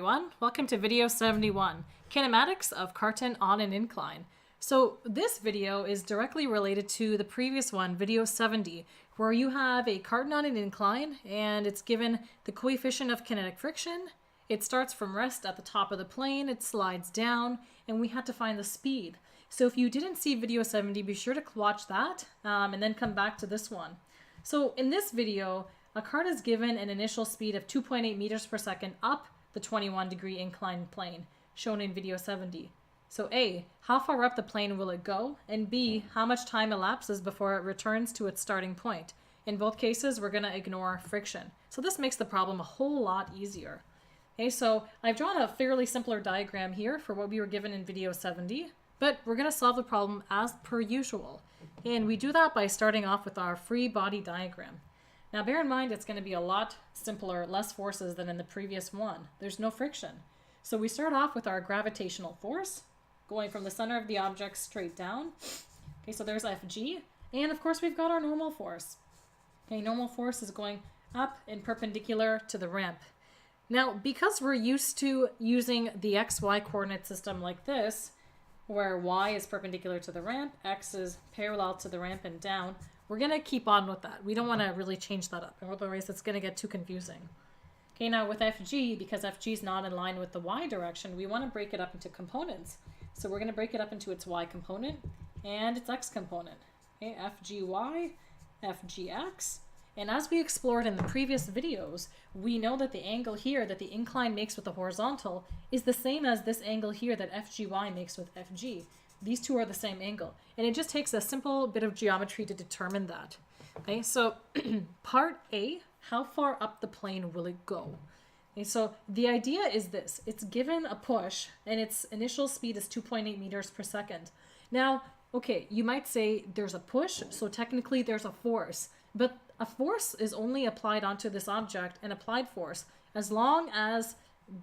everyone. Welcome to video 71, Kinematics of Carton on an Incline. So this video is directly related to the previous one, video 70, where you have a carton on an incline and it's given the coefficient of kinetic friction. It starts from rest at the top of the plane, it slides down, and we had to find the speed. So if you didn't see video 70, be sure to watch that and then come back to this one. So in this video, a cart is given an initial speed of 2.8 meters per second up the 21-degree inclined plane, shown in video 70. So A, how far up the plane will it go? And B, how much time elapses before it returns to its starting point? In both cases, we're going to ignore friction. So this makes the problem a whole lot easier. Okay, so I've drawn a fairly simpler diagram here for what we were given in video 70, but we're going to solve the problem as per usual. And we do that by starting off with our free body diagram. Now bear in mind it's going to be a lot simpler, less forces than in the previous one. There's no friction. So we start off with our gravitational force, going from the center of the object straight down. Okay, so there's Fg. And of course we've got our normal force. Okay, normal force is going up and perpendicular to the ramp. Now because we're used to using the XY coordinate system like this, where y is perpendicular to the ramp, x is parallel to the ramp and down, we're going to keep on with that. We don't want to really change that up, otherwise it's going to get too confusing. Okay, now with Fg, because Fg is not in line with the y direction, we want to break it up into components. So we're going to break it up into its y component and its x component. Okay, Fgy, Fgx. And as we explored in the previous videos, we know that the angle here that the incline makes with the horizontal is the same as this angle here that Fgy makes with Fg. These two are the same angle. And it just takes a simple bit of geometry to determine that. Okay, so part A, how far up the plane will it go? Okay, so the idea is this. It's given a push and its initial speed is 2.8 meters per second. Now, okay, you might say there's a push, so technically there's a force. But a force is only applied onto this object, an applied force, as long as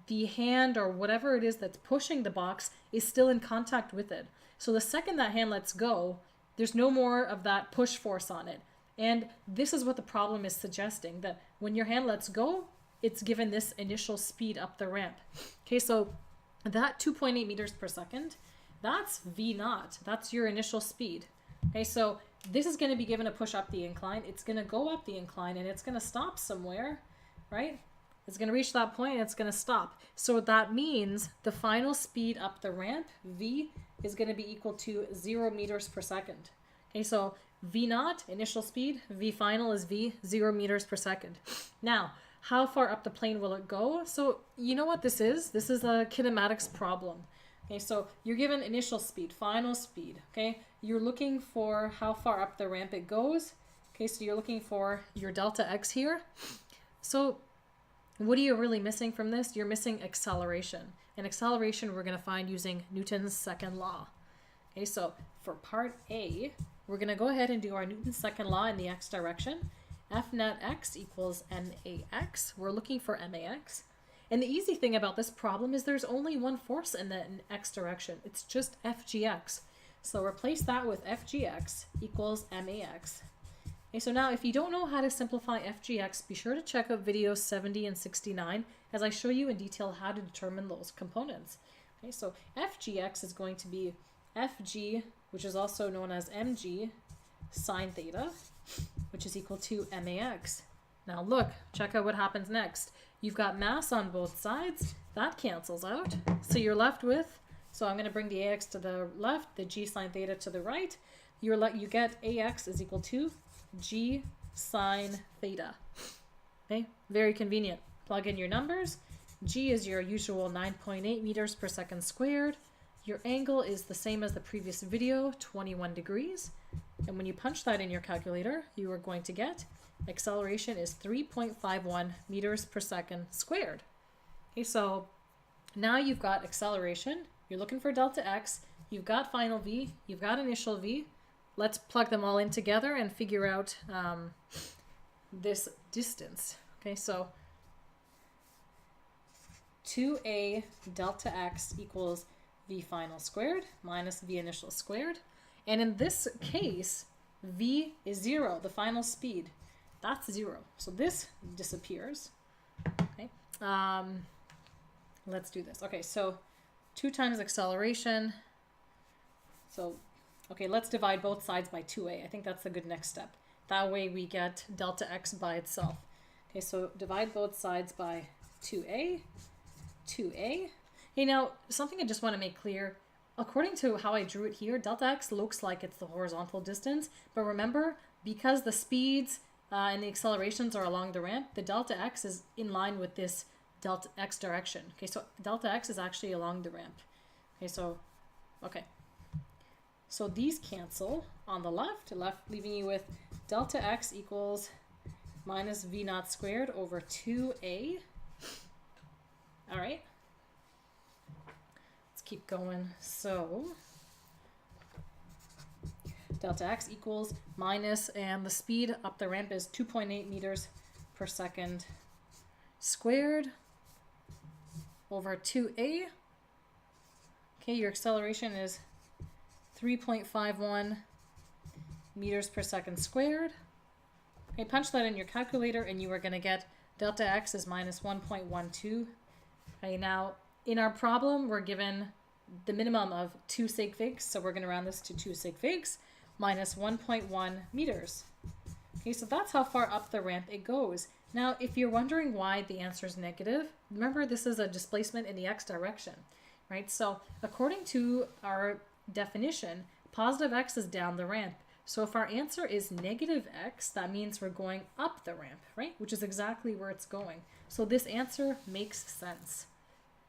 the hand or whatever it is that's pushing the box is still in contact with it. So the second that hand lets go, there's no more of that push force on it. And this is what the problem is suggesting, that when your hand lets go, it's given this initial speed up the ramp. Okay, so that 2.8 meters per second, that's V naught. That's your initial speed. Okay, so this is going to be given a push up the incline. It's going to go up the incline and it's going to stop somewhere, right? It's going to reach that point and it's going to stop. So that means the final speed up the ramp, V, is going to be equal to 0 meters per second. Okay, so V naught, initial speed, V final is V, 0 meters per second. Now, how far up the plane will it go? So you know what this is? This is a kinematics problem. Okay, so you're given initial speed, final speed, okay? You're looking for how far up the ramp it goes. Okay, so you're looking for your delta x here. So what are you really missing from this? You're missing acceleration. And acceleration we're going to find using Newton's second law. Okay, so for part A, we're going to go ahead and do our Newton's second law in the x direction. F net x equals max. We're looking for max. And the easy thing about this problem is there's only one force in the x direction. It's just Fgx. So replace that with Fgx equals max. Okay, so now if you don't know how to simplify Fgx, be sure to check out videos 70 and 69 as I show you in detail how to determine those components. Okay, so Fgx is going to be Fg, which is also known as mg, sine theta, which is equal to max. Now look, check out what happens next. You've got mass on both sides. That cancels out. So you're left with, so I'm going to bring the ax to the left, the g sine theta to the right. You get ax is equal to g sine theta. Okay, very convenient. Plug in your numbers. G is your usual 9.8 meters per second squared. Your angle is the same as the previous video, 21 degrees. And when you punch that in your calculator, you are going to get acceleration is 3.51 meters per second squared. Okay, so now you've got acceleration. You're looking for delta x. You've got final v. You've got initial v. Let's plug them all in together and figure out this distance. Okay, so 2a delta x equals v final squared minus v initial squared. And in this case, v is 0, the final speed. That's 0. So this disappears. Okay. let's do this. Okay, so 2 times acceleration. So, okay, let's divide both sides by 2a. I think that's a good next step. That way we get delta x by itself. Okay, so divide both sides by 2a. Hey, now, something I just want to make clear. According to how I drew it here, delta x looks like it's the horizontal distance. But remember, because the speeds and the accelerations are along the ramp, the delta x is in line with this delta x direction. Okay, so delta x is actually along the ramp. Okay, so, okay. So these cancel on the left, leaving you with delta x equals minus v naught squared over 2a. All right. Let's keep going. So delta x equals minus, and the speed up the ramp is 2.8 meters per second squared over 2a. Okay, your acceleration is 3.51 meters per second squared. Okay, punch that in your calculator and you are going to get delta x is minus 1.12. Okay, now in our problem, we're given the minimum of 2 sig figs, so we're going to round this to 2 sig figs, minus 1.1 meters. Okay, so that's how far up the ramp it goes. Now, if you're wondering why the answer is negative, remember this is a displacement in the x direction, right? So according to our definition, positive x is down the ramp. So if our answer is negative x, that means we're going up the ramp, right? Which is exactly where it's going. So this answer makes sense.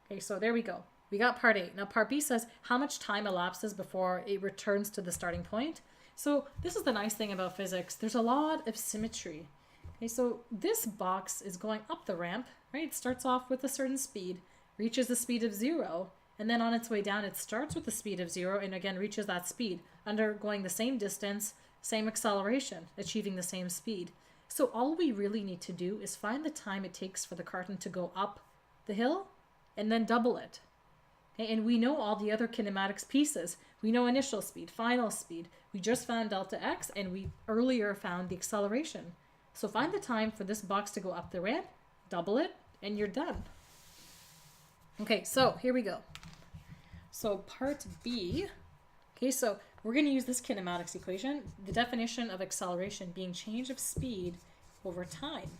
Okay, so there we go. We got part A. Now part B says how much time elapses before it returns to the starting point. So this is the nice thing about physics. There's a lot of symmetry. Okay, so this box is going up the ramp, right? It starts off with a certain speed, reaches the speed of 0, and then on its way down, it starts with the speed of 0 and again reaches that speed, undergoing the same distance, same acceleration, achieving the same speed. So all we really need to do is find the time it takes for the carton to go up the hill and then double it. Okay, and we know all the other kinematics pieces. We know initial speed, final speed. We just found delta x and we earlier found the acceleration. So find the time for this box to go up the ramp, double it, and you're done. Okay, so here we go. So part B, okay, so we're going to use this kinematics equation, the definition of acceleration being change of speed over time.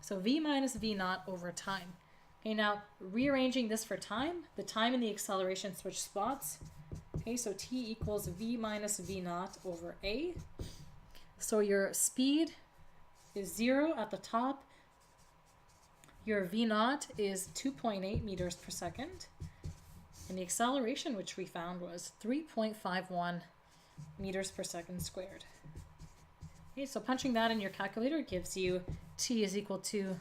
So v minus v naught over time. Okay, now rearranging this for time, the time and the acceleration switch spots. Okay, so t equals v minus v naught over a. So your speed is 0 at the top. Your v naught is 2.8 meters per second. And the acceleration, which we found, was 3.51 meters per second squared. Okay, so punching that in your calculator gives you t is equal to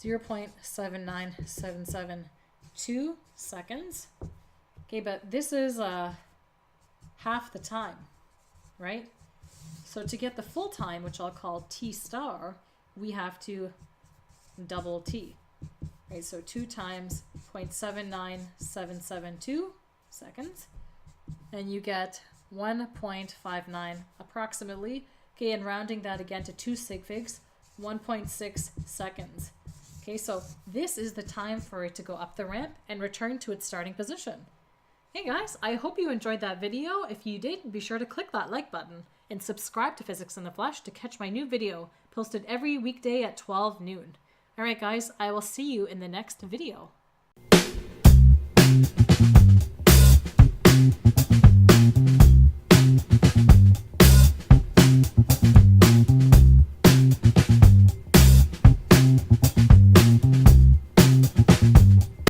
0.79772 seconds. Okay, but this is half the time, right? So to get the full time, which I'll call t star, we have to double t. Right, so 2 times 0.79772 seconds, and you get 1.59 approximately. Okay, and rounding that again to 2 sig figs, 1.6 seconds. Okay, so this is the time for it to go up the ramp and return to its starting position. Hey guys, I hope you enjoyed that video. If you did, be sure to click that like button and subscribe to Physics in the Flesh to catch my new video posted every weekday at 12 noon. Alright guys, I will see you in the next video.